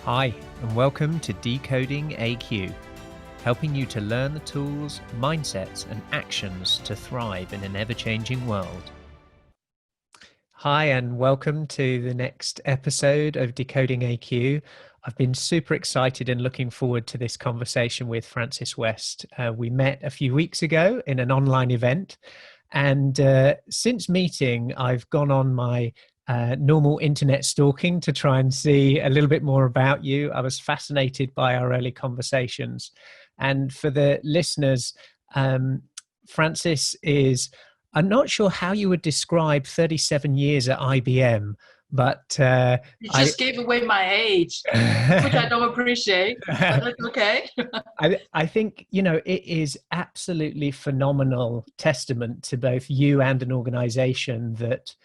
Hi, and welcome to Decoding AQ, helping you to learn the tools, mindsets, and actions to thrive in an ever-changing world. Hi, and welcome to the next episode of Decoding AQ. I've been super excited and looking forward to this conversation with Frances West. We met a few weeks ago in an online event, and since meeting, I've gone on my normal internet stalking to try and see a little bit more about you. I was fascinated by our early conversations. And for the listeners, Frances is, I'm not sure how you would describe 37 years at IBM, but You just gave away my age, which I don't appreciate, but that's okay. I think, it is absolutely phenomenal testament to both you and an organization that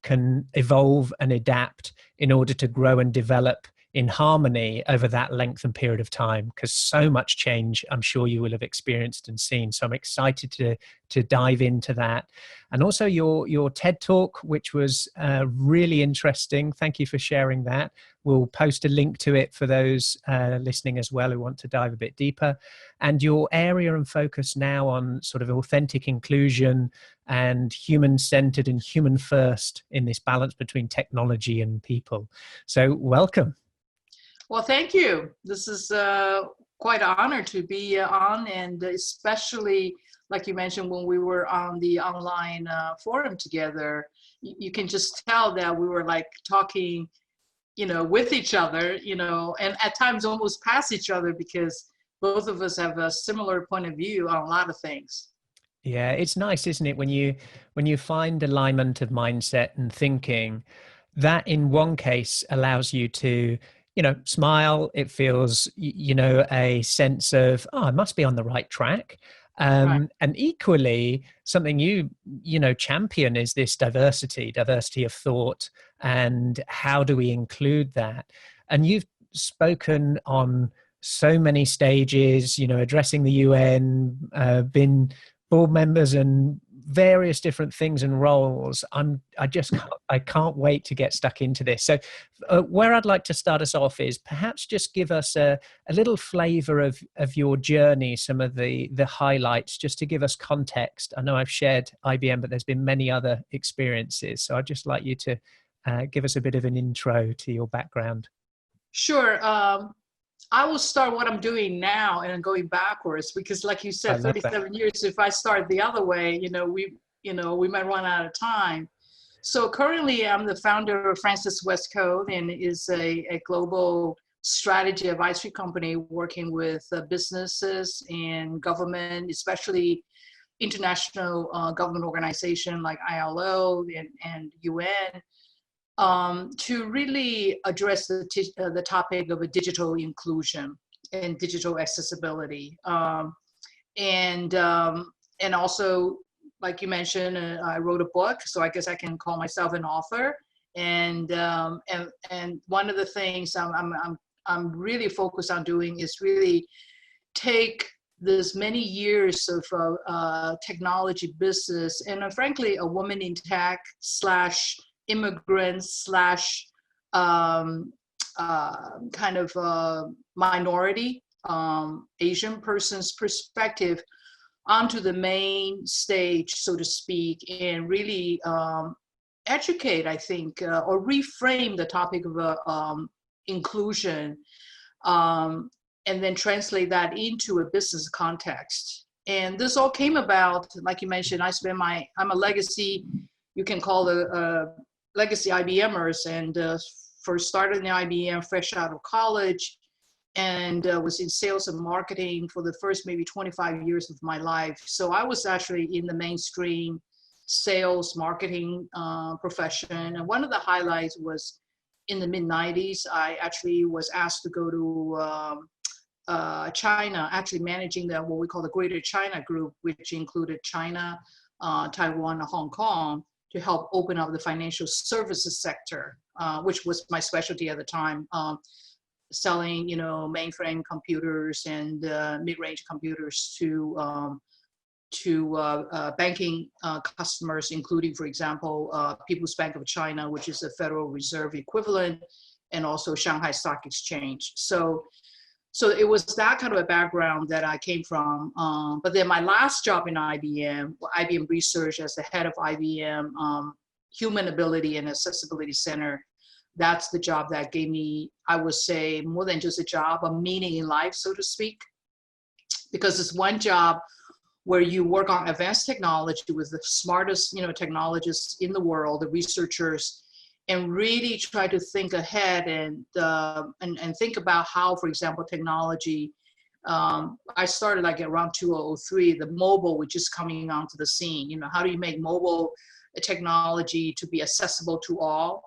can evolve and adapt in order to grow and develop in harmony over that length and period of time, because so much change I'm sure you will have experienced and seen. So I'm excited to dive into that. And also your TED Talk, which was really interesting. Thank you for sharing that. We'll post a link to it for those listening as well who want to dive a bit deeper. And your area and focus now on sort of authentic inclusion and human-centered and human-first in this balance between technology and people. So welcome. Well, thank you. This is quite an honor to be on, and especially, like you mentioned, when we were on the online forum together, you can just tell that we were like talking, with each other, and at times almost past each other because both of us have a similar point of view on a lot of things. Yeah, it's nice, isn't it, when you find alignment of mindset and thinking, that in one case allows you to, smile. It feels, a sense of, oh, I must be on the right track. Right. And equally, something champion is this diversity of thought, and how do we include that? And you've spoken on so many stages, addressing the UN, been board members and various different things and roles. I can't wait to get stuck into this. So where I'd like to start us off is perhaps just give us a little flavor of your journey, some of the highlights, just to give us context. I know I've shared IBM, but there's been many other experiences. So I'd just like you to give us a bit of an intro to your background. Sure. I will start what I'm doing now and going backwards because, like you I said, love that. 37 years. If I start the other way, we might run out of time. So currently, I'm the founder of FrancesWestCo, and is a global strategy advisory company working with businesses and government, especially international government organization like ILO and UN, to really address the topic of a digital inclusion and digital accessibility. And also, like you mentioned, I wrote a book, so I guess I can call myself an author. And one of the things I'm really focused on doing is really take this many years of technology business and frankly a woman in tech slash immigrants slash kind of minority Asian person's perspective onto the main stage, so to speak, and really educate, I think, or reframe the topic of inclusion, and then translate that into a business context. And this all came about, like you mentioned, I'm a legacy, you can call it legacy IBMers, and first started in IBM fresh out of college, and was in sales and marketing for the first maybe 25 years of my life. So I was actually in the mainstream sales marketing profession. And one of the highlights was in the mid 90s, I actually was asked to go to China, actually managing what we call the Greater China Group, which included China, Taiwan, and Hong Kong, to help open up the financial services sector, which was my specialty at the time, selling, mainframe computers and mid-range computers to banking customers, including, for example, People's Bank of China, which is the Federal Reserve equivalent, and also Shanghai Stock Exchange. So it was that kind of a background that I came from. But then my last job in IBM Research as the head of IBM Human Ability and Accessibility Center, that's the job that gave me, I would say, more than just a job, a meaning in life, so to speak. Because it's one job where you work on advanced technology with the smartest, technologists in the world, the researchers, and really try to think ahead and think about how, for example, technology. I started like around 2003, the mobile, which is coming onto the scene. How do you make mobile technology to be accessible to all?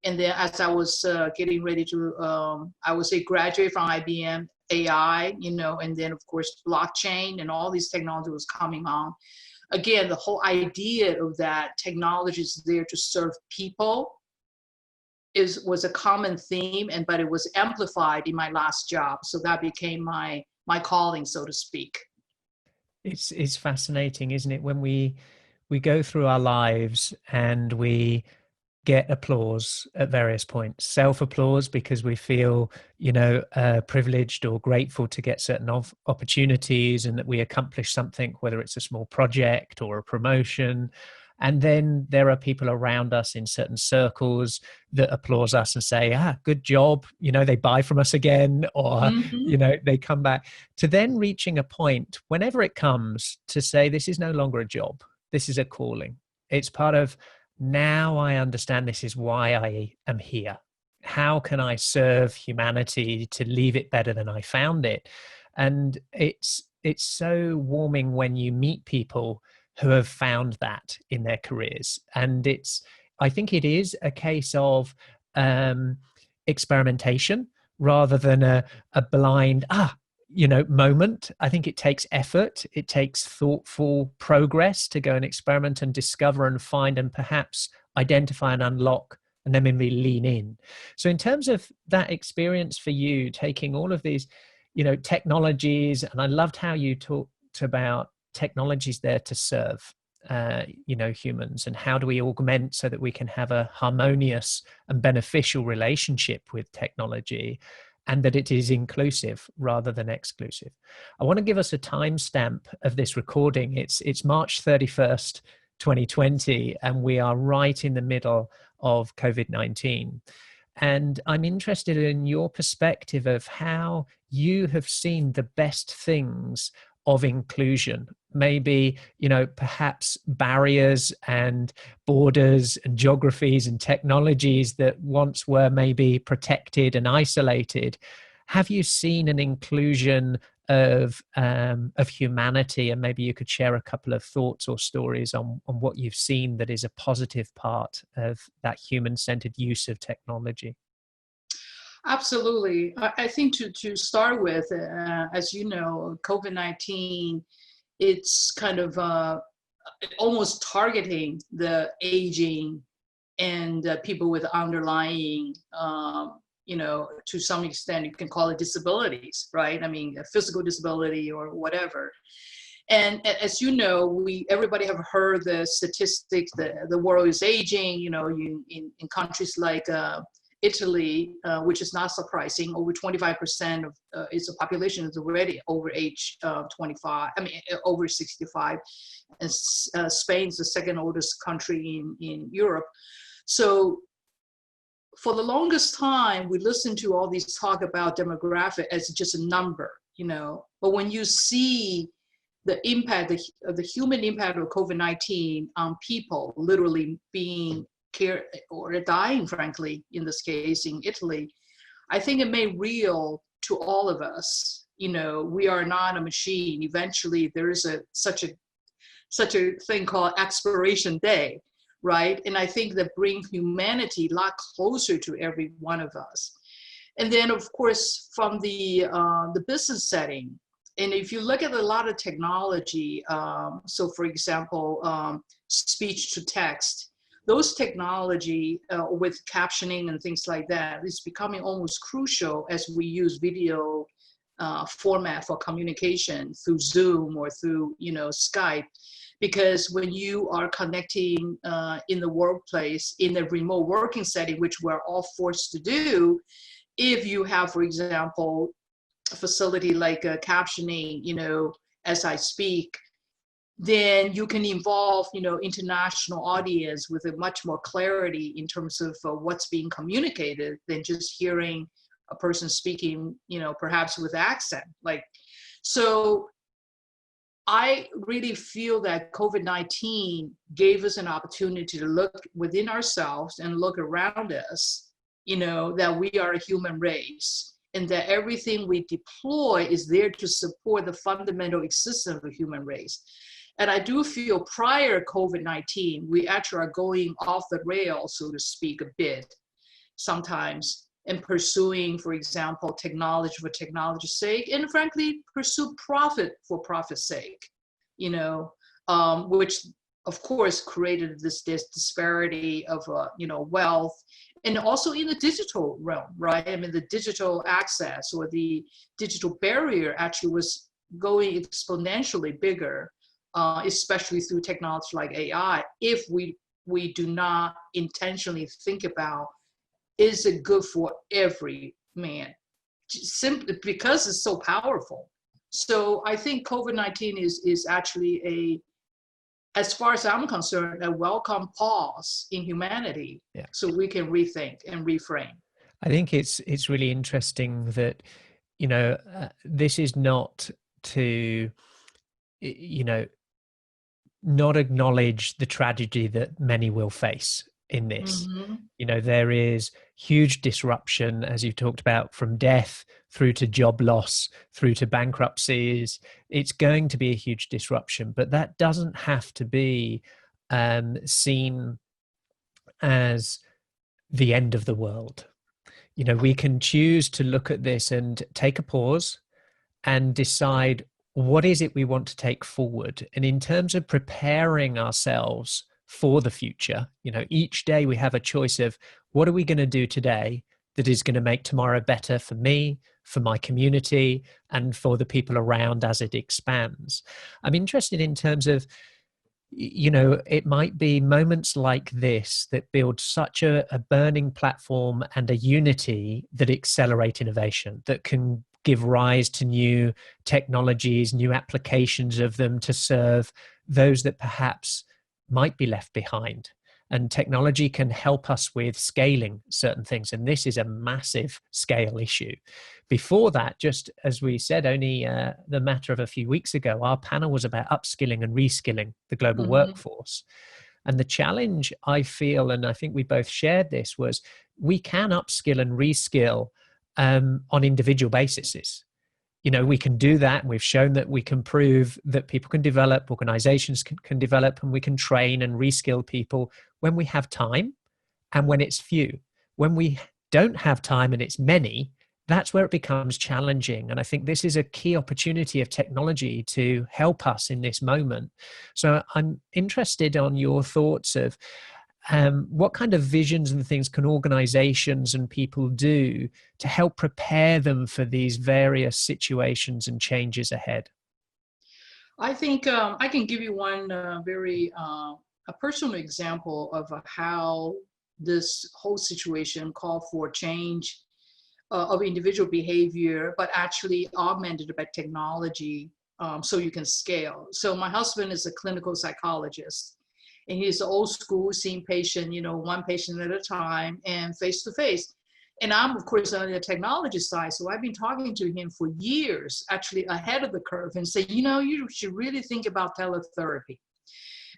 And then as I was getting ready to, I would say, graduate from IBM, AI, and then of course blockchain and all these technology was coming on. Again, the whole idea of that technology is there to serve people was a common theme, but it was amplified in my last job. So that became my calling, so to speak. It's fascinating, isn't it? When we go through our lives and we get applause at various points, self-applause because we feel, privileged or grateful to get certain opportunities and that we accomplish something, whether it's a small project or a promotion. And then there are people around us in certain circles that applaud us and say, good job. They buy from us again, or, they come back, to then reaching a point, whenever it comes, to say, this is no longer a job. This is a calling. It's part of, now I understand this is why I am here. How can I serve humanity to leave it better than I found it? And it's so warming when you meet people who have found that in their careers. And I think it is a case of experimentation rather than a blind, moment. I think it takes effort. It takes thoughtful progress to go and experiment and discover and find and perhaps identify and unlock, and then maybe lean in. So in terms of that experience for you, taking all of these, technologies, and I loved how you talked about technologies there to serve, humans, and how do we augment so that we can have a harmonious and beneficial relationship with technology, and that it is inclusive rather than exclusive. I want to give us a timestamp of this recording. It's March 31st, 2020, and we are right in the middle of COVID-19. And I'm interested in your perspective of how you have seen the best things of inclusion, maybe, perhaps barriers and borders and geographies and technologies that once were maybe protected and isolated. Have you seen an inclusion of humanity? And maybe you could share a couple of thoughts or stories on what you've seen that is a positive part of that human-centered use of technology. Absolutely. I think to start with, as you know, COVID-19, it's kind of almost targeting the aging and people with underlying, to some extent, you can call it disabilities, right? I mean, a physical disability or whatever. And as you know, everybody have heard the statistics that the world is aging, in countries like Italy, which is not surprising, over 25% of its population is already over age 25, over 65. And Spain is the second oldest country in Europe. So for the longest time, we listened to all these talk about demographic as just a number, but when you see the impact, the human impact of COVID-19 on people literally being care or dying, frankly, in this case in Italy, I think it made real to all of us. We are not a machine. Eventually, there is such a thing called expiration day, right? And I think that brings humanity a lot closer to every one of us. And then, of course, from the business setting, and if you look at a lot of technology, so for example, speech to text. Those technology with captioning and things like that is becoming almost crucial as we use video format for communication through Zoom or through, Skype. Because when you are connecting in the workplace, in a remote working setting, which we're all forced to do, if you have, for example, a facility like captioning, as I speak, then you can involve, international audience with a much more clarity in terms of what's being communicated than just hearing a person speaking, perhaps with accent. So I really feel that COVID-19 gave us an opportunity to look within ourselves and look around us, that we are a human race and that everything we deploy is there to support the fundamental existence of the human race. And I do feel prior COVID-19, we actually are going off the rails, so to speak, a bit sometimes, and pursuing, for example, technology for technology's sake, and frankly, pursue profit for profit's sake, which of course created this disparity of, wealth, and also in the digital realm, right? I mean, the digital access or the digital barrier actually was going exponentially bigger, especially through technology like AI, if we do not intentionally think about, is it good for every man? Simply because it's so powerful. So I think COVID-19 is actually as far as I'm concerned, a welcome pause in humanity, so we can rethink and reframe. I think it's really interesting that, this is not to, not acknowledge the tragedy that many will face in this. Mm-hmm. There is huge disruption, as you talked about, from death through to job loss, through to bankruptcies. It's going to be a huge disruption, but that doesn't have to be seen as the end of the world. We can choose to look at this and take a pause and decide, what is it we want to take forward? And in terms of preparing ourselves for the future, each day we have a choice of, what are we going to do today that is going to make tomorrow better for me, for my community, and for the people around as it expands. I'm interested in terms of, it might be moments like this that build such a burning platform and a unity that accelerate innovation, that can give rise to new technologies, new applications of them to serve those that perhaps might be left behind. And technology can help us with scaling certain things. And this is a massive scale issue. Before that, just as we said, only the matter of a few weeks ago, our panel was about upskilling and reskilling the global workforce. And the challenge, I feel, and I think we both shared this, was we can upskill and reskill on individual bases. We can do that. And we've shown that we can prove that people can develop, organizations can develop, and we can train and reskill people when we have time and when it's few. When we don't have time and it's many, that's where it becomes challenging. And I think this is a key opportunity of technology to help us in this moment. So I'm interested on your thoughts of what kind of visions and things can organizations and people do to help prepare them for these various situations and changes ahead? I think I can give you one very a personal example of how this whole situation called for change of individual behavior, but actually augmented by technology, so you can scale. So my husband is a clinical psychologist, and he's old school, seeing patient, one patient at a time and face to face. And I'm, of course, on the technology side, so I've been talking to him for years, actually ahead of the curve, and say, you should really think about teletherapy.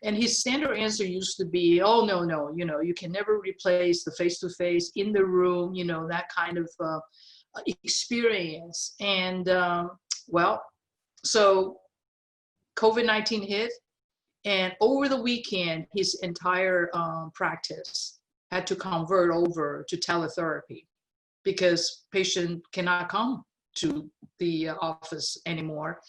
And his standard answer used to be, oh, no, you can never replace the face-to-face in the room, that kind of experience. And so COVID-19 hit, and over the weekend, his entire practice had to convert over to teletherapy because patient cannot come to the office anymore.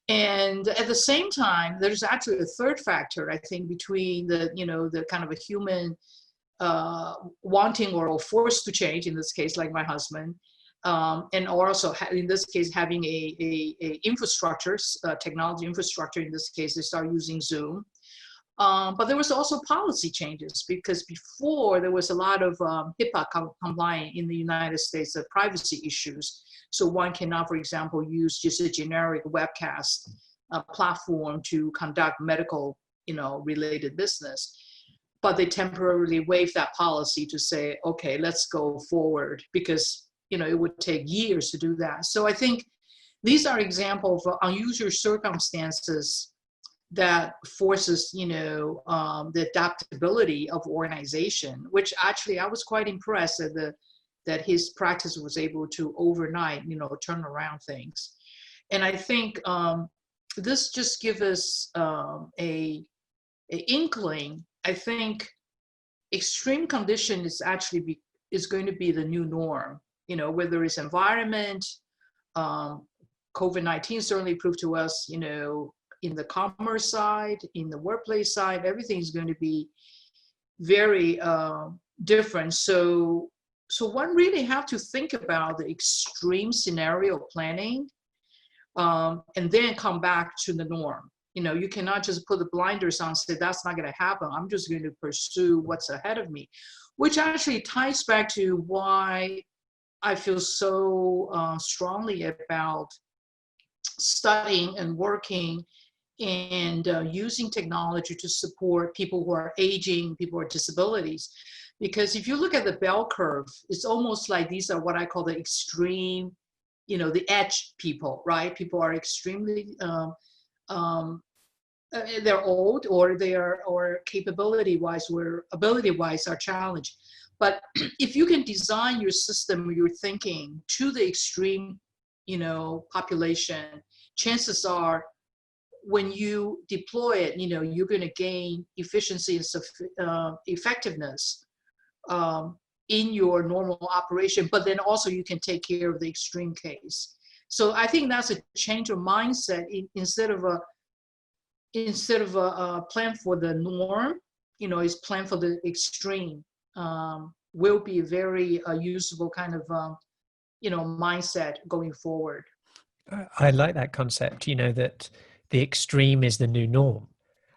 And at the same time, there's actually a third factor, I think, between the kind of a human wanting or forced to change, in this case, like my husband, and also in this case having a infrastructure, technology infrastructure. In this case, they start using Zoom. But there was also policy changes, because before there was a lot of HIPAA compliant in the United States, privacy issues. So one cannot, for example, use just a generic webcast platform to conduct medical, related business. But they temporarily waived that policy to say, okay, let's go forward, because it would take years to do that. So I think these are examples of unusual circumstances that forces, the adaptability of organization, which actually I was quite impressed that his practice was able to overnight, turn around things. And I think this just gives us a inkling. I think extreme condition is actually is going to be the new norm, whether it's environment. COVID-19 certainly proved to us, in the commerce side, in the workplace side, everything is going to be very different. So one really have to think about the extreme scenario planning, and then come back to the norm. You cannot just put the blinders on and say, that's not going to happen. I'm just going to pursue what's ahead of me, which actually ties back to why I feel so strongly about studying and working and using technology to support people who are aging, people with disabilities. Because if you look at the bell curve, it's almost like these are what I call the extreme, the edge people, right? People are extremely, they're old, or or capability-wise or ability-wise are challenged. But if you can design your system, your thinking to the extreme, population, chances are when you deploy it, you're going to gain efficiency and effectiveness in your normal operation, but then also you can take care of the extreme case. So I think that's a change of mindset. Instead of a plan for the norm, is plan for the extreme. Will be a very usable kind of mindset going forward. I like that concept, that the extreme is the new norm.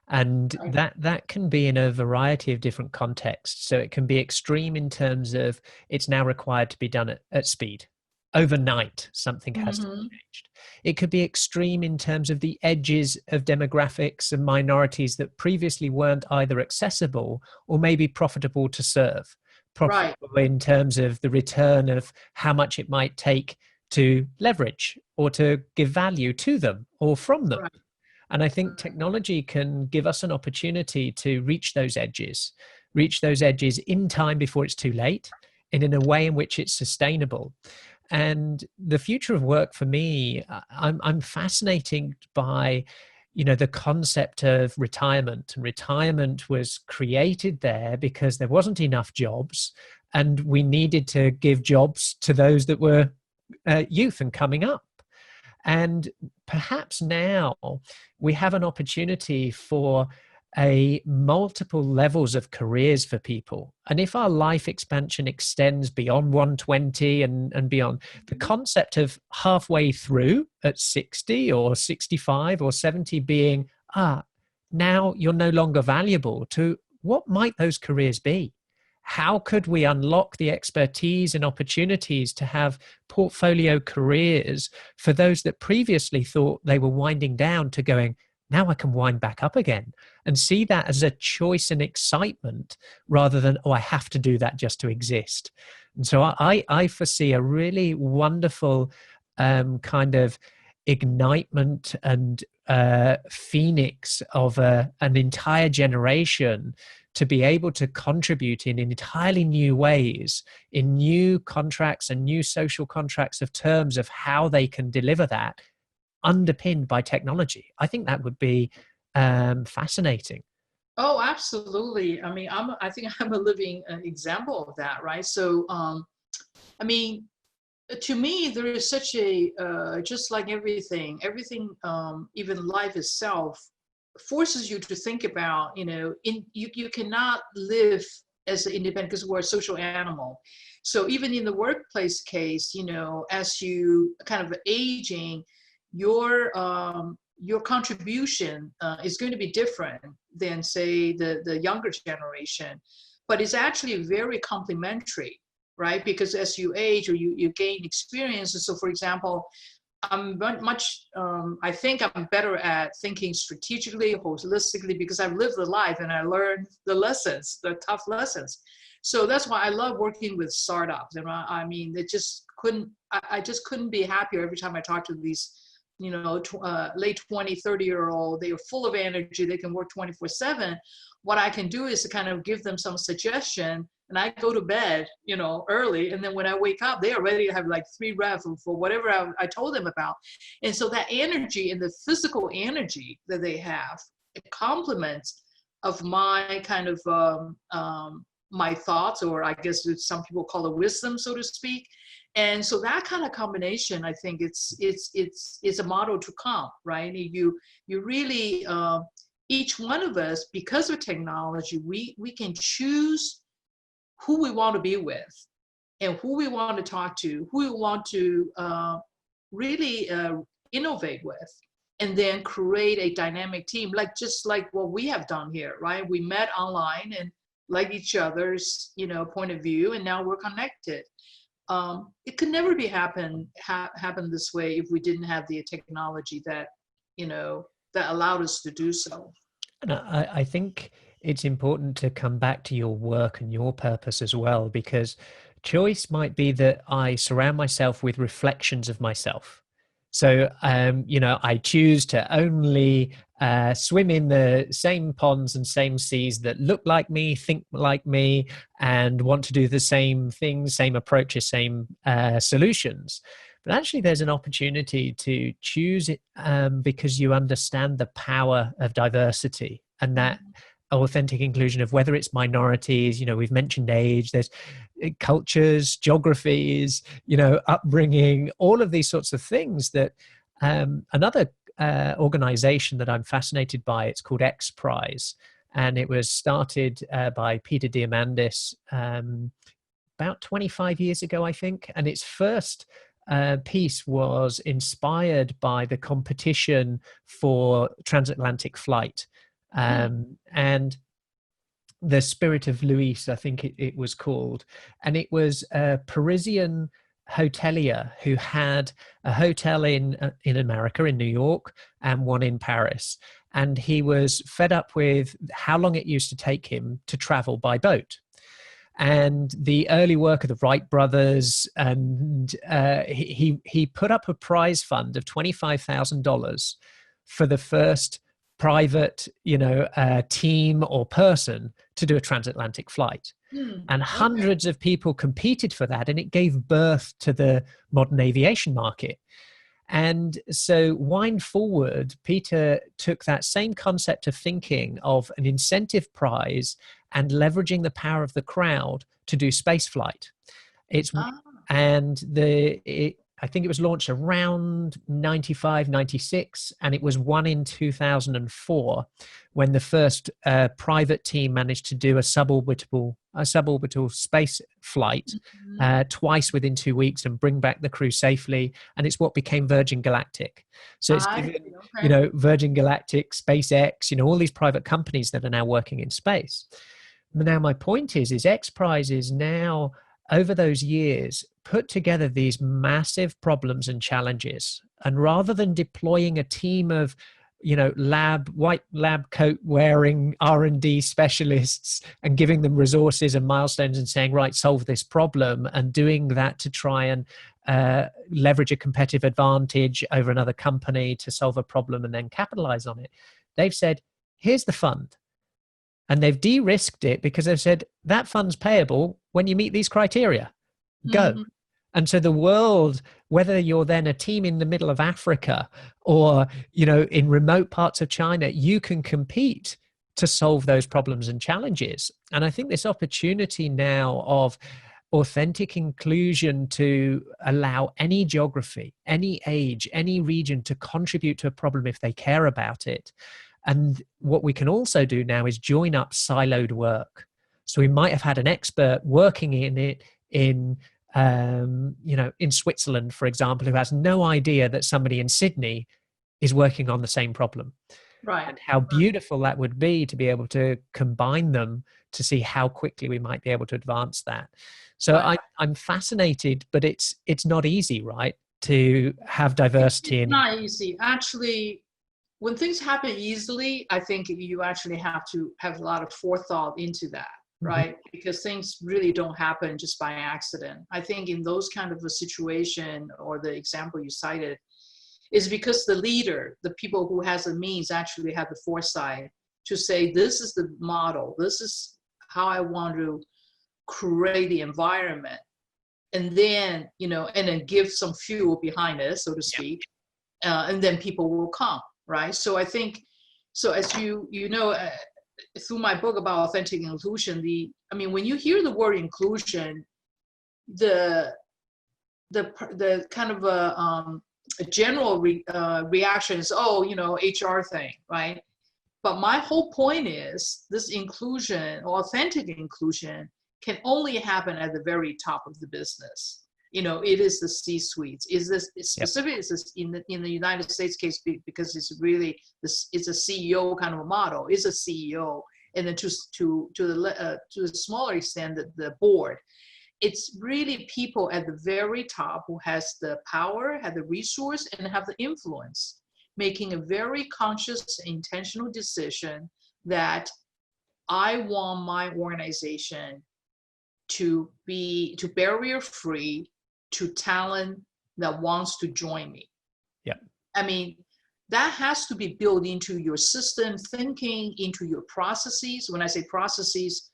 And Right. that can be in a variety of different contexts. So it can be extreme in terms of it's now required to be done at speed. Overnight, something has to be Mm-hmm. changed. It could be extreme in terms of the edges of demographics and minorities that previously weren't either accessible or maybe profitable to serve. Right. Profitable in terms of the return of how much it might take to leverage or to give value to them or from them. Right. And I think technology can give us an opportunity to reach those edges in time before it's too late, and in a way in which it's sustainable. And the future of work for me, I'm fascinated by, the concept of retirement. And retirement was created there because there wasn't enough jobs, and we needed to give jobs to those that were youth and coming up. And perhaps now we have an opportunity for a multiple levels of careers for people. And if our life expansion extends beyond 120 and beyond, the concept of halfway through at 60 or 65 or 70 being, now you're no longer valuable, to what might those careers be? How could we unlock the expertise and opportunities to have portfolio careers for those that previously thought they were winding down to going, now I can wind back up again, and see that as a choice and excitement rather than, I have to do that just to exist. And so I foresee a really wonderful kind of ignitement and phoenix of an entire generation to be able to contribute in entirely new ways, in new contracts and new social contracts of terms of how they can deliver that, underpinned by technology. I think that would be fascinating. Oh, absolutely. I mean, I think I'm a living example of that, right? So, I mean, to me, there is such a, just like everything, even life itself, forces you to think about, you cannot live as an independent, because we're a social animal. So even in the workplace case, as you kind of aging, your contribution is going to be different than, say, the younger generation, but it's actually very complementary, right? Because as you age or you gain experience. So for example, I'm much, I think I'm better at thinking strategically, holistically, because I've lived the life and I learned the lessons, the tough lessons. So that's why I love working with startups. And I mean, I just couldn't be happier every time I talk to these, late 20, 30-year-old. They are full of energy. They can work 24/7. What I can do is to kind of give them some suggestion, and I go to bed, early. And then when I wake up, they are ready to have like 3 reps for whatever I told them about. And so that energy and the physical energy that they have, it complements of my kind of, my thoughts, or I guess some people call it wisdom, so to speak. And so that kind of combination, I think it's a model to come, right? You really, each one of us, because of technology, we can choose who we want to be with and who we want to talk to, who we want to really innovate with, and then create a dynamic team, just like what we have done here, right? We met online and like each other's, point of view, and now we're connected. It could never be happen this way if we didn't have the technology that, that allowed us to do so. And I think it's important to come back to your work and your purpose as well, because choice might be that I surround myself with reflections of myself. So, I choose to only swim in the same ponds and same seas that look like me, think like me, and want to do the same things, same approaches, same solutions. But actually, there's an opportunity to choose it because you understand the power of diversity and that authentic inclusion of whether it's minorities, we've mentioned age, there's cultures, geographies, upbringing, all of these sorts of things that another organization that I'm fascinated by, it's called X Prize. And it was started by Peter Diamandis about 25 years ago, I think. And its first piece was inspired by the competition for transatlantic flight. And the Spirit of Luis, I think it was called. And it was a Parisian hotelier who had a hotel in America, in New York, and one in Paris. And he was fed up with how long it used to take him to travel by boat. And the early work of the Wright brothers, and he put up a prize fund of $25,000 for the first private, team or person to do a transatlantic flight. And hundreds of people competed for that, and it gave birth to the modern aviation market. And so wind forward, Peter took that same concept of thinking of an incentive prize and leveraging the power of the crowd to do space flight. I think it was launched around 95, 96, and it was won in 2004 when the first private team managed to do a suborbital space flight twice within 2 weeks and bring back the crew safely. And it's what became Virgin Galactic. So it's given, Virgin Galactic, SpaceX, all these private companies that are now working in space. Now, my point is X Prize is now, over those years, put together these massive problems and challenges. And rather than deploying a team of, white lab coat wearing R&D specialists and giving them resources and milestones and saying, right, solve this problem, and doing that to try and leverage a competitive advantage over another company to solve a problem and then capitalize on it, they've said, here's the fund. And they've de-risked it because they've said that fund's payable when you meet these criteria. Go. And so the world, whether you're then a team in the middle of Africa or, in remote parts of China, you can compete to solve those problems and challenges. And I think this opportunity now of authentic inclusion to allow any geography, any age, any region to contribute to a problem if they care about it. And what we can also do now is join up siloed work. So we might have had an expert working in it in in Switzerland, for example, who has no idea that somebody in Sydney is working on the same problem. Right. And how beautiful that would be to be able to combine them to see how quickly we might be able to advance that. So Right. I'm fascinated, but it's not easy, right, to have diversity It's in. not easy. Actually, when things happen easily, I think you actually have to have a lot of forethought into that, right? Because things really don't happen just by accident. I think in those kind of a situation, or the example you cited, is because the leader, the people who has the means, actually have the foresight to say, this is the model, this is how I want to create the environment. And then, and then give some fuel behind it, so to speak. And then people will come, right? So I think, so as through my book about authentic inclusion, when you hear the word inclusion, the kind of a general reaction is, HR thing, right? But my whole point is this inclusion, or authentic inclusion, can only happen at the very top of the business. It is the C-suites. Is this specific? Is this in the United States case, because it's really it's a CEO kind of a model. It's a CEO, and then to the smaller extent, the board. It's really people at the very top who has the power, have the resource, and have the influence, making a very conscious, intentional decision that I want my organization to be barrier free to talent that wants to join me. Yeah. That has to be built into your system thinking, into your processes. When I say processes,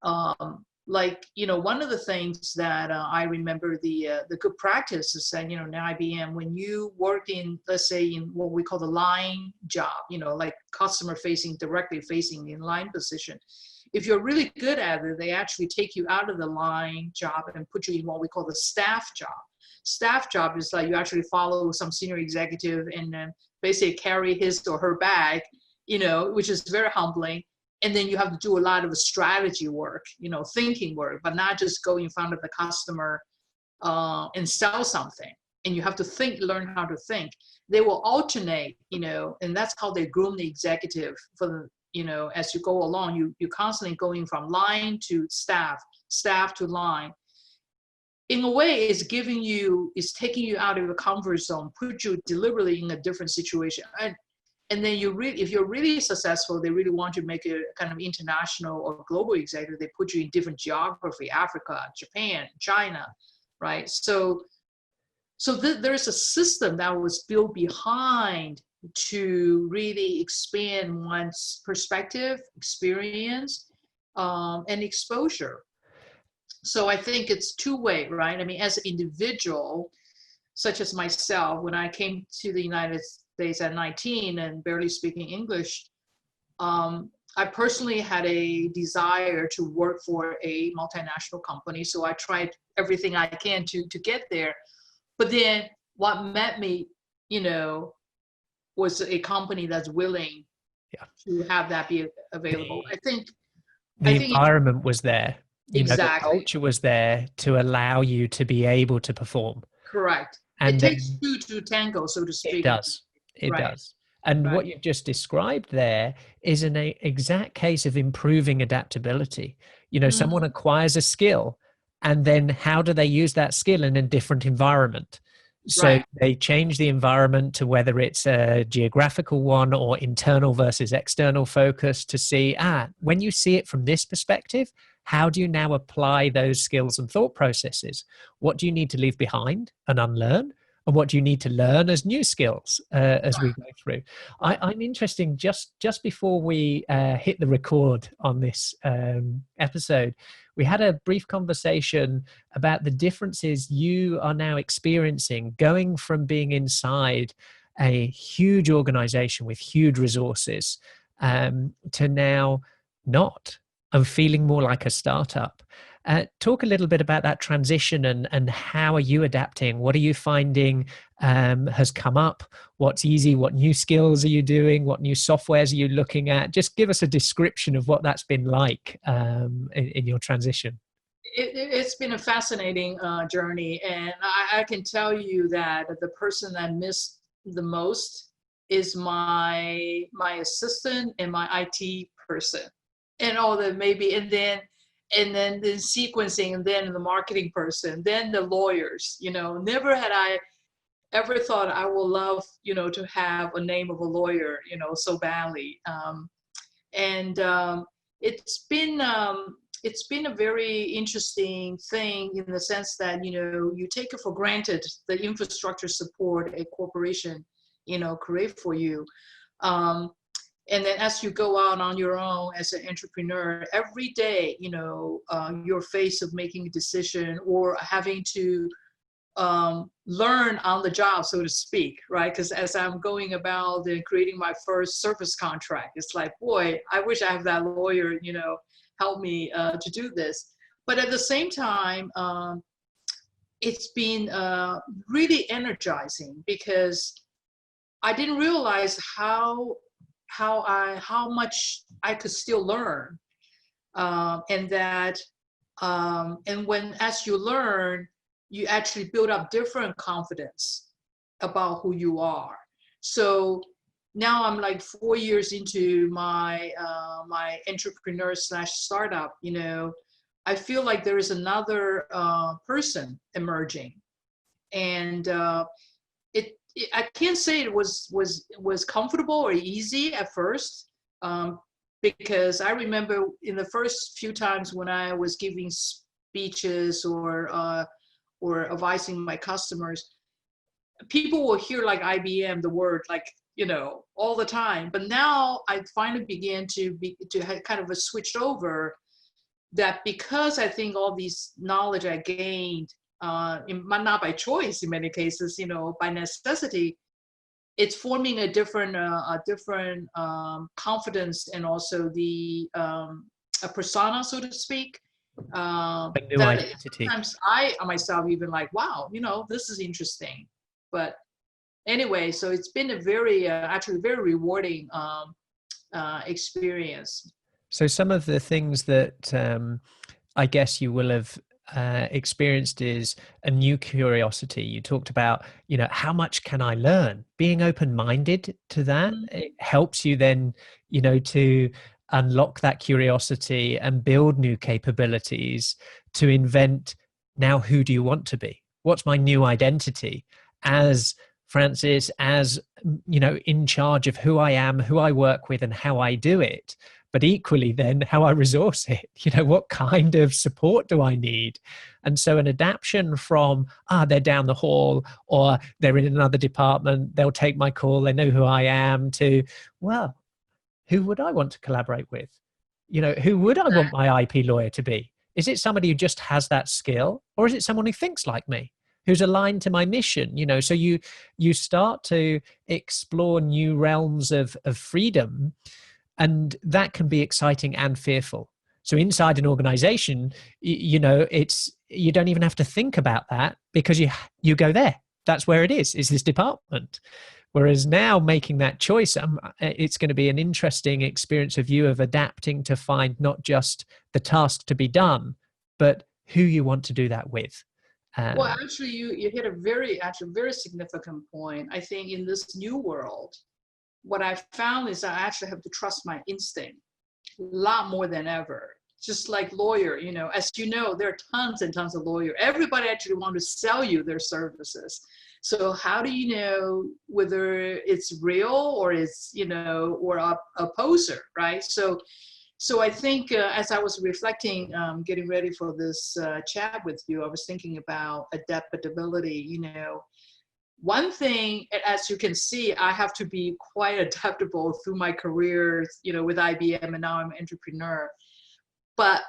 one of the things that I remember the good practice is that, in IBM, when you work in, let's say, in what we call the line job, like customer facing, directly facing in line position, if you're really good at it, they actually take you out of the line job and put you in what we call the staff job. Staff job is like you actually follow some senior executive and then basically carry his or her bag, which is very humbling. And then you have to do a lot of strategy work, thinking work, but not just go in front of the customer and sell something. And you have to learn how to think. They will alternate, and that's how they groom the executive for the, as you go along, you're constantly going from line to staff to line. In a way, it's taking you out of your comfort zone, put you deliberately in a different situation. And then if you're really successful, they really want to make a kind of international or global executive. They put you in different geography, Africa, Japan, China, right? So there's a system that was built behind to really expand one's perspective, experience, and exposure. So I think it's two-way, right? As an individual, such as myself, when I came to the United States at 19 and barely speaking English, I personally had a desire to work for a multinational company. So I tried everything I can to get there. But then what met me, was a company that's willing to have that be available. I think the environment was there. Exactly. The culture was there to allow you to be able to perform. Correct. And it takes two to tango, so to speak. It does. It does. And what you've just described there is an exact case of improving adaptability. Someone acquires a skill, and then how do they use that skill in a different environment? So they change the environment to whether it's a geographical one or internal versus external focus to see, when you see it from this perspective, how do you now apply those skills and thought processes? What do you need to leave behind and unlearn? And what do you need to learn as new skills as we go through? I'm interested, just before we hit the record on this episode, we had a brief conversation about the differences you are now experiencing going from being inside a huge organization with huge resources to now not, and feeling more like a startup. Talk a little bit about that transition and how are you adapting? What are you finding has come up? What's easy? What new skills are you doing? What new softwares are you looking at? Just give us a description of what that's been like in your transition. It's been a fascinating journey, and I can tell you that the person I miss the most is my assistant and my IT person, and all the maybe, and then the sequencing, and then the marketing person, then the lawyers. Never had I ever thought I would love to have a name of a lawyer so badly. And it's been a very interesting thing in the sense that you take it for granted the infrastructure support a corporation create for you, and then as you go out on your own as an entrepreneur, every day you're faced with making a decision or having to learn on the job, so to speak, right? Because as I'm going about and creating my first service contract, it's like, boy, I wish I have that lawyer, help me to do this. But at the same time, it's been really energizing because I didn't realize how much I could still learn, and that, and when as you learn, you actually build up different confidence about who you are. So now I'm like 4 years into my my entrepreneur slash startup. I feel like there is another person emerging, and I can't say it was comfortable or easy at first, because I remember in the first few times when I was giving speeches or advising my customers, people will hear like IBM, the word, like, all the time. But now I finally began to have kind of a switched over that, because I think all these knowledge I gained, not by choice in many cases, by necessity, it's forming a different confidence, and also a persona, so to speak. A new That identity. sometimes I myself even like, wow, this is interesting. But anyway, so it's been a very actually very rewarding experience. So some of the things that I guess you will have experienced is a new curiosity. You talked about, how much can I learn? Being open-minded to that, it helps you then, to unlock that curiosity and build new capabilities to invent, now who do you want to be? What's my new identity as Francis, as, in charge of who I am, who I work with, and how I do it? But equally then how I resource it, what kind of support do I need? And so an adaptation from, they're down the hall or they're in another department, they'll take my call, they know who I am, to, well, who would I want to collaborate with? Who would I want my IP lawyer to be? Is it somebody who just has that skill, or is it someone who thinks like me, who's aligned to my mission? So you start to explore new realms of freedom. And that can be exciting and fearful. So inside an organization, you don't even have to think about that, because you go there. That's where it is this department. Whereas now, making that choice, it's going to be an interesting experience of you of adapting to find not just the task to be done, but who you want to do that with. Well, actually, you hit a very significant point. I think in this new world, what I found is I actually have to trust my instinct a lot more than ever. Just like lawyer, as you know, there are tons and tons of lawyers. Everybody actually wants to sell you their services. So how do you know whether it's real or it's, or a poser, right? So I think as I was reflecting, getting ready for this chat with you, I was thinking about adaptability. One thing, as you can see, I have to be quite adaptable through my career, with IBM, and now I'm an entrepreneur. But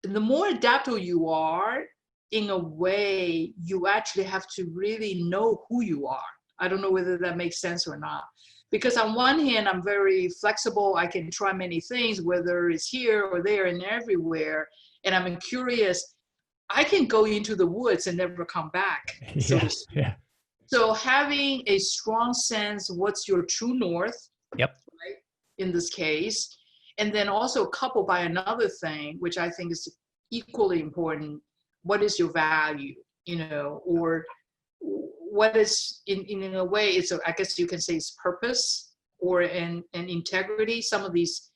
the more adaptable you are, in a way, you actually have to really know who you are. I don't know whether that makes sense or not. Because on one hand, I'm very flexible. I can try many things, whether it's here or there and everywhere. And I'm curious. I can go into the woods and never come back. Yeah. So having a strong sense, what's your true north? Yep. Right, in this case, and then also coupled by another thing, which I think is equally important, what is your value, or what is in a way, I guess you can say it's purpose or an integrity. Some of these,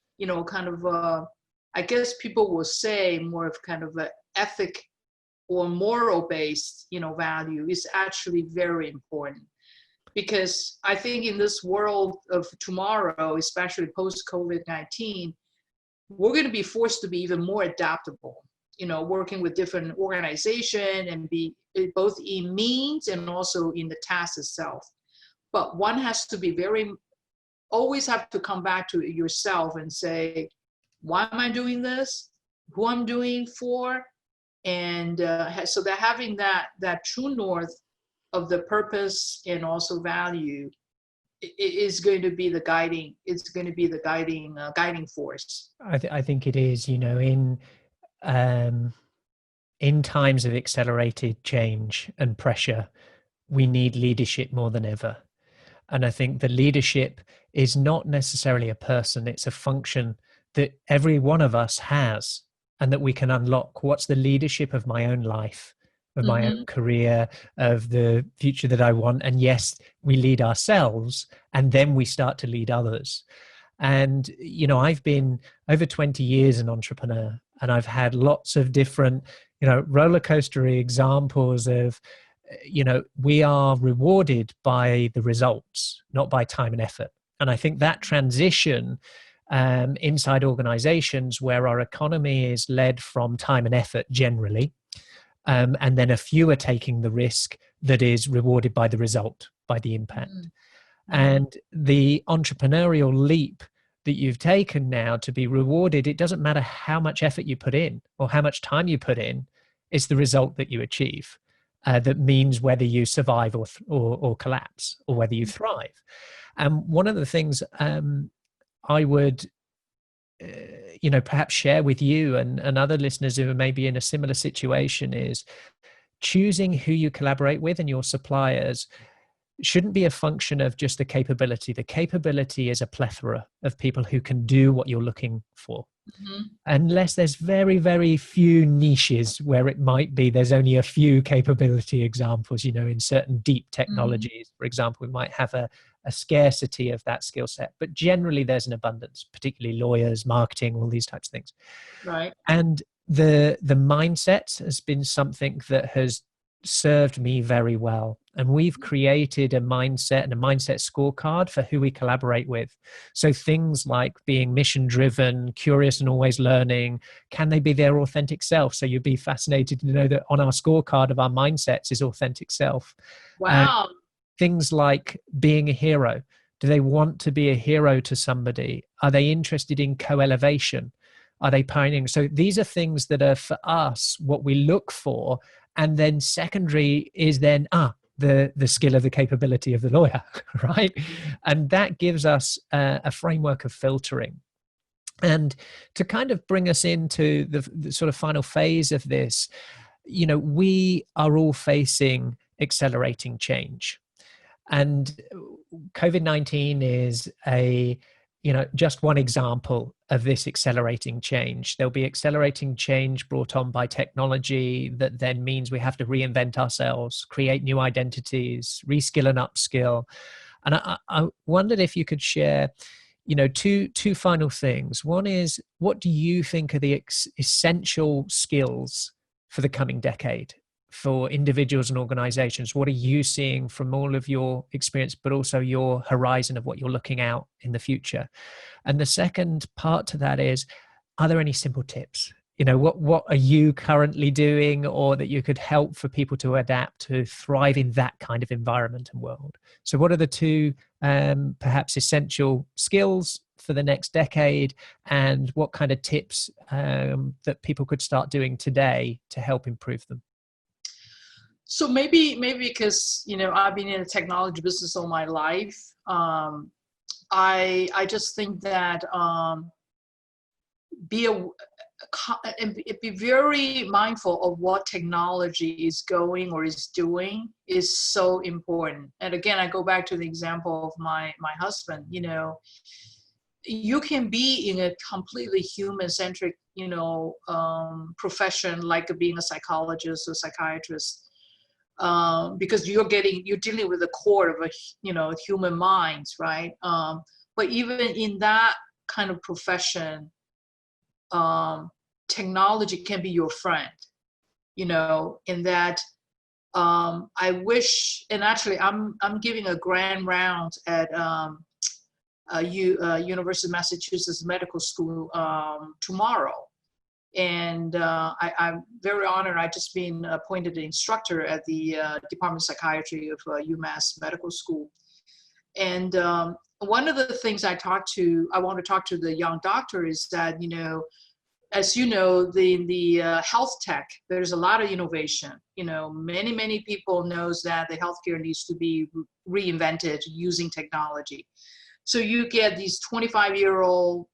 kind of, I guess people will say more of kind of an ethic or moral based, value is actually very important. Because I think in this world of tomorrow, especially post-COVID-19, we're going to be forced to be even more adaptable, working with different organizations and be both in means and also in the task itself. But one has to be always have to come back to yourself and say, why am I doing this? Who I'm doing for? And so that having that true north of the purpose and also value is going to be the guiding. It's going to be the guiding force. I think it is. In times of accelerated change and pressure, we need leadership more than ever. And I think the leadership is not necessarily a person; it's a function that every one of us has, and that we can unlock. What's the leadership of my own life, of my own career, of the future that I want? And yes, we lead ourselves, and then we start to lead others. And, I've been over 20 years an entrepreneur, and I've had lots of different, roller coaster examples of, we are rewarded by the results, not by time and effort. And I think that transition inside organizations where our economy is led from time and effort generally, and then a few are taking the risk that is rewarded by the result, by the impact. And the entrepreneurial leap that you've taken now to be rewarded, it doesn't matter how much effort you put in or how much time you put in, it's the result that you achieve that means whether you survive or collapse, or whether you thrive. And one of the things I would perhaps share with you and other listeners who may be in a similar situation is choosing who you collaborate with and your suppliers shouldn't be a function of just the capability. The capability is a plethora of people who can do what you're looking for. Unless there's very, very few niches where it might be, there's only a few capability examples, in certain deep technologies, for example, we might have a scarcity of that skill set, but generally there's an abundance, particularly lawyers, marketing, all these types of things. Right. And the mindset has been something that has served me very well. And we've created a mindset and a mindset scorecard for who we collaborate with. So things like being mission driven, curious and always learning, can they be their authentic self? So you'd be fascinated to know that on our scorecard of our mindsets is authentic self. Wow. Things like being a hero. Do they want to be a hero to somebody? Are they interested in co-elevation? Are they pioneering? So these are things that are for us what we look for. And then secondary is then the skill of the capability of the lawyer, right? And that gives us a framework of filtering. And to kind of bring us into the sort of final phase of this, we are all facing accelerating change. And COVID-19 is just one example of this accelerating change. There'll be accelerating change brought on by technology that then means we have to reinvent ourselves, create new identities, reskill and upskill. And I wondered if you could share, two final things. One is, what do you think are the essential skills for the coming decade for individuals and organizations? What are you seeing from all of your experience, but also your horizon of what you're looking out in the future? And the second part to that is, are there any simple tips? What are you currently doing, or that you could help for people to adapt to thrive in that kind of environment and world? So what are the two perhaps essential skills for the next decade, and what kind of tips that people could start doing today to help improve them? So maybe because I've been in the technology business all my life. I just think that be very mindful of what technology is going or is doing is so important. And again, I go back to the example of my husband. you can be in a completely human-centric, profession, like being a psychologist or psychiatrist, because you're dealing with the core of human minds, right? But even in that kind of profession, technology can be your friend, in that I wish, and actually I'm giving a grand round at University of Massachusetts Medical School tomorrow. And I'm very honored. I just been appointed an instructor at the Department of Psychiatry of UMass Medical School. And one of the things I want to talk to the young doctor is that, as you know, the health tech, there's a lot of innovation. Many people knows that the healthcare needs to be reinvented using technology. So you get these 25-year-old,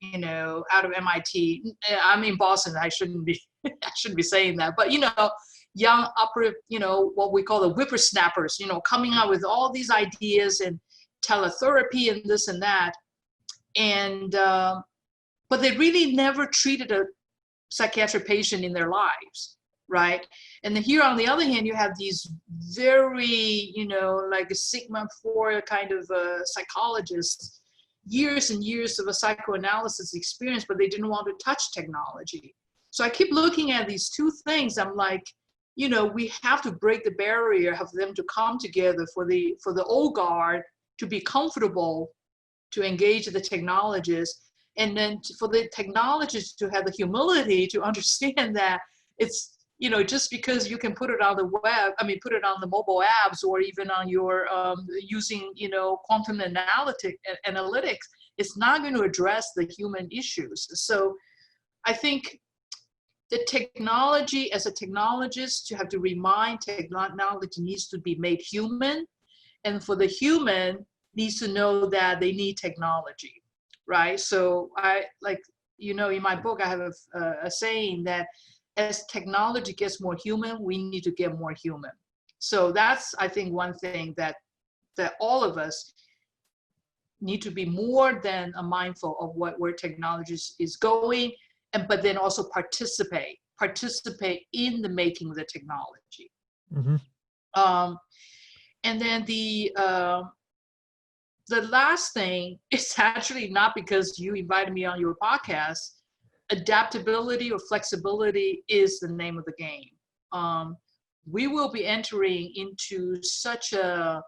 out of MIT. I'm in Boston. I shouldn't be saying that, but young what we call the whippersnappers, coming out with all these ideas and teletherapy and this and that, and but they really never treated a psychiatric patient in their lives, right? And then here on the other hand, you have these very, like a Sigmund Freud kind of psychologists, years and years of a psychoanalysis experience, but they didn't want to touch technology. So I keep looking at these two things. I'm like, we have to break the barrier, have them to come together for the old guard to be comfortable to engage the technologists, and then for the technologists to have the humility to understand that it's, just because you can put it on the web, put it on the mobile apps or even on your using, quantum analytics, it's not going to address the human issues. So I think the technology, as a technologist, you have to remind technology needs to be made human. And for the human needs to know that they need technology, right? So I in my book, I have a saying that as technology gets more human, we need to get more human. So that's, I think, one thing that all of us need to be more than mindful of where technology is going, but then also participate in the making of the technology. Mm-hmm. And then the last thing is actually not because you invited me on your podcast. Adaptability or flexibility is the name of the game. We will be entering into such a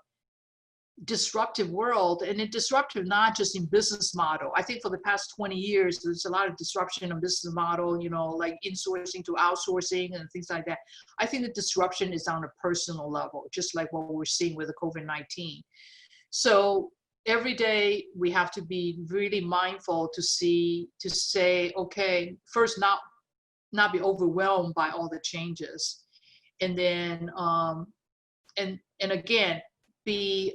disruptive world, and it disruptive not just in business model. I think for the past 20 years, there's a lot of disruption of business model, like insourcing to outsourcing and things like that. I think the disruption is on a personal level, just like what we're seeing with the COVID-19. So every day we have to be really mindful to say, okay, first, not be overwhelmed by all the changes. And then, and again,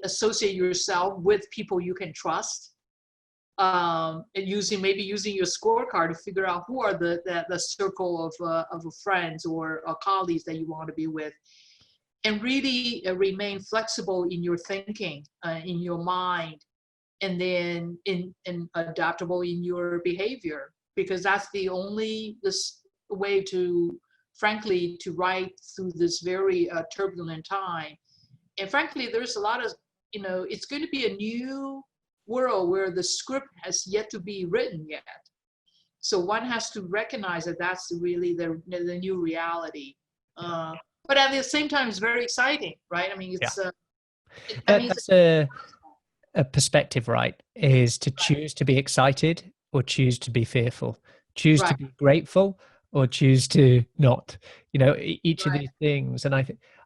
associate yourself with people you can trust, and using your scorecard to figure out who are the circle of friends or colleagues that you want to be with, and really remain flexible in your thinking, in your mind, and then in adaptable in your behavior, because that's the only way to, frankly, to ride through this very turbulent time. And frankly, there's a lot of, it's going to be a new world where the script has yet to be written yet. So one has to recognize that that's really the new reality. But at the same time, it's very exciting, right? It's that's a perspective, right? Is to choose to be excited or choose to be fearful, choose to be grateful or choose to not. Each of these things, and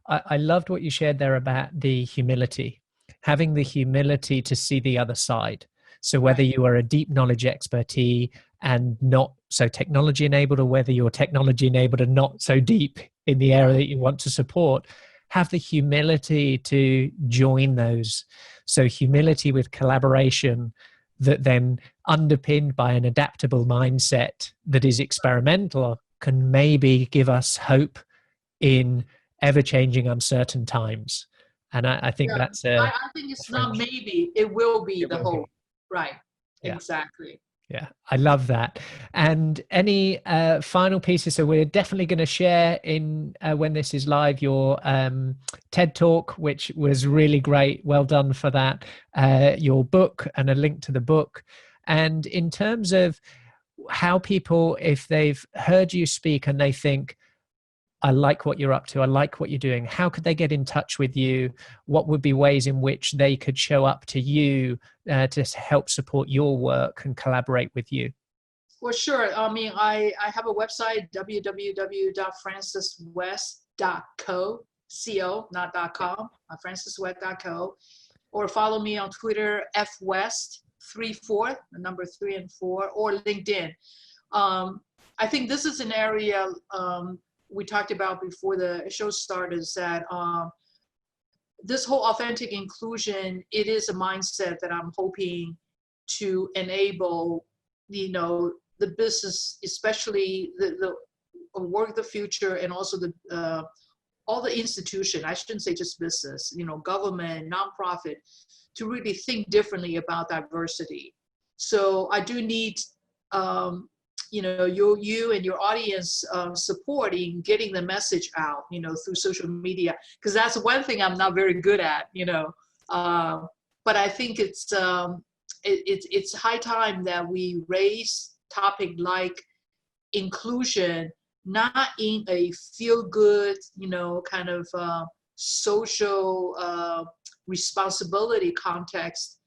I loved what you shared there about the humility, having the humility to see the other side. So whether you are a deep knowledge expertise and not so technology enabled, or whether you're technology enabled and not so deep in the area that you want to support, have the humility to join those. So humility with collaboration, that then underpinned by an adaptable mindset that is experimental, can maybe give us hope in ever-changing, uncertain times. And I think that's I think it's not maybe, it will be the hope. Right. Yeah. Exactly. Yeah, I love that. And any final pieces? So we're definitely going to share in when this is live your TED Talk, which was really great. Well done for that. Your book and a link to the book. And in terms of how people, if they've heard you speak and they think, I like what you're up to, I like what you're doing, how could they get in touch with you? What would be ways in which they could show up to you to help support your work and collaborate with you? Well, sure. I mean, I have a website, www.franceswest.co, co, not .com, franceswest.co, or follow me on Twitter, fwest34, the number 3 and 4, or LinkedIn. I think this is an area we talked about before the show started, is that this whole authentic inclusion, it is a mindset that I'm hoping to enable, the business, especially the work of the future, and also the all the institution, I shouldn't say just business, government, nonprofit, to really think differently about diversity. So I do need you and your audience supporting getting the message out, through social media, because that's one thing I'm not very good at, but I think it's high time that we raise topic like inclusion, not in a feel good, kind of social responsibility context,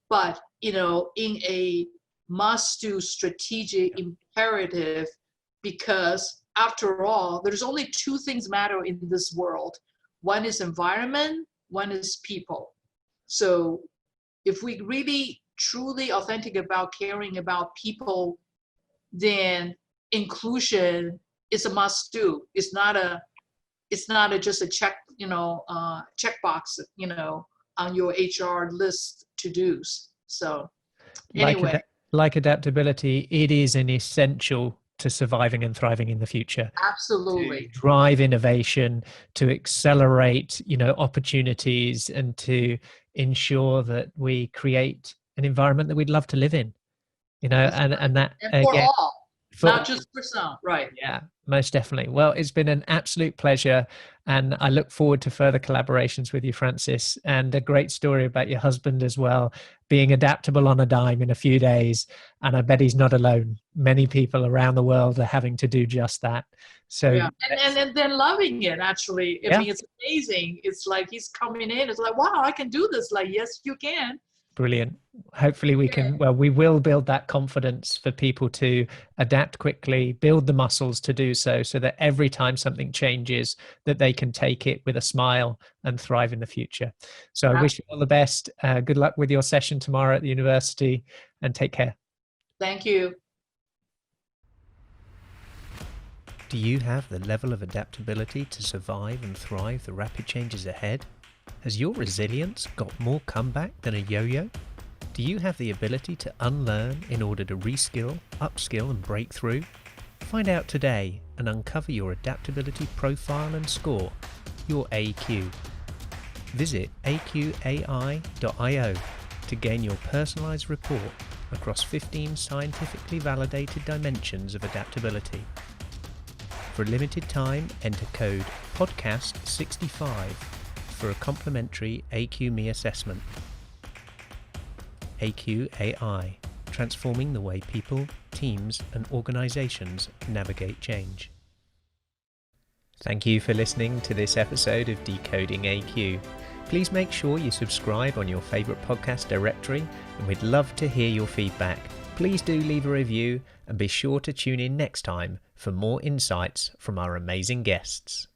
but, in a must-do strategic imperative, because after all, there's only two things matter in this world. One is environment, one is people. So if we really truly authentic about caring about people, then inclusion is a must-do. It's not just a check, checkbox, on your HR list to-dos. So anyway. Like adaptability, it is an essential to surviving and thriving in the future. Absolutely. To drive innovation, to accelerate, opportunities, and to ensure that we create an environment that we'd love to live in, and that and for all. Not just for some, right? Yeah, most definitely. Well, it's been an absolute pleasure, and I look forward to further collaborations with you, Frances, and a great story about your husband as well, being adaptable on a dime in a few days. And I bet he's not alone. Many people around the world are having to do just that. So yeah, and then loving it, actually. I mean, it's amazing. It's like he's coming in. It's like, wow, I can do this. Like, yes, you can. Brilliant. Hopefully we will build that confidence for people to adapt quickly, build the muscles to do so that every time something changes, that they can take it with a smile and thrive in the future. So I wish you all the best. Good luck with your session tomorrow at the university, and take care. Thank you. Do you have the level of adaptability to survive and thrive the rapid changes ahead? Has your resilience got more comeback than a yo-yo? Do you have the ability to unlearn in order to reskill, upskill and break through? Find out today and uncover your adaptability profile and score, your AQ. Visit aqai.io to gain your personalized report across 15 scientifically validated dimensions of adaptability. For a limited time, enter code PODCAST65 for a complimentary AQ-Me assessment. AQAI, transforming the way people, teams, and organizations navigate change. Thank you for listening to this episode of Decoding AQ. Please make sure you subscribe on your favorite podcast directory, and we'd love to hear your feedback. Please do leave a review, and be sure to tune in next time for more insights from our amazing guests.